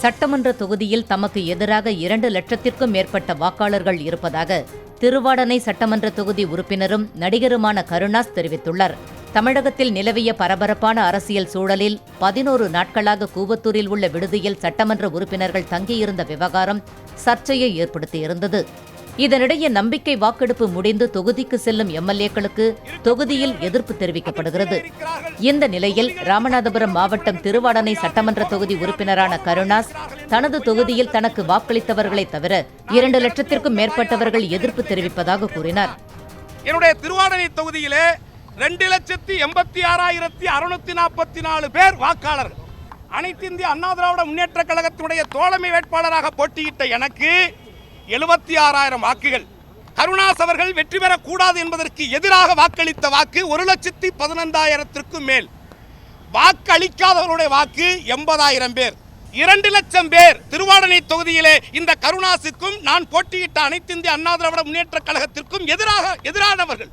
சட்டமன்ற தொகுதியில் தமக்கு எதிராக 2 லட்சத்திற்கும் மேற்பட்ட வாக்காளர்கள் இருப்பதாக திருவாடனை சட்டமன்ற தொகுதி உறுப்பினரும் நடிகருமான கருணாஸ் தெரிவித்துள்ளார். தமிழகத்தில் நிலவிய பரபரப்பான அரசியல் சூழலில் 11 நாட்களாக கூவத்தூரில் உள்ள விடுதியில் சட்டமன்ற உறுப்பினர்கள் தங்கியிருந்த விவகாரம் சர்ச்சையை ஏற்படுத்தியிருந்தது. இதனிடையே நம்பிக்கை வாக்கெடுப்பு முடிந்து தொகுதிக்கு செல்லும் எம்எல்ஏக்களுக்கு தொகுதியில் எதிர்ப்பு தெரிவிக்கப்படுகிறது. இந்த நிலையில் ராமநாதபுரம் மாவட்டம் திருவாடனை சட்டமன்ற தொகுதி உறுப்பினரான கருணாஸ் தனது தொகுதியில் தனக்கு வாக்களித்தவர்களை தவிர 2 லட்சத்திற்கும் மேற்பட்டவர்கள் எதிர்ப்பு தெரிவிப்பதாக கூறினார். என்னுடைய திருவாடனை தொகுதியிலே 2,86,644 பேர் வாக்காளர்கள். அனைத்து இந்திய அண்ணா திராவிட முன்னேற்ற கழகத்தினுடைய தோழமை வேட்பாளராக போட்டியிட்ட எனக்கு 76,000 வாக்குகள். கருணாஸ் அவர்கள் வெற்றி பெறக்கூடாது என்பதற்கு எதிராக வாக்களித்த வாக்கு 1,15,000க்கும் மேல். வாக்கு அளிக்காதவர்களுடைய வாக்கு 80,000 பேர். 2 லட்சம் பேர் திருவாடனை தொகுதியிலே இந்த கருணாஸுக்கும் நான் போட்டியிட்ட அனைத்து இந்திய அண்ணா திராவிட முன்னேற்ற கழகத்திற்கும் எதிரானவர்கள்.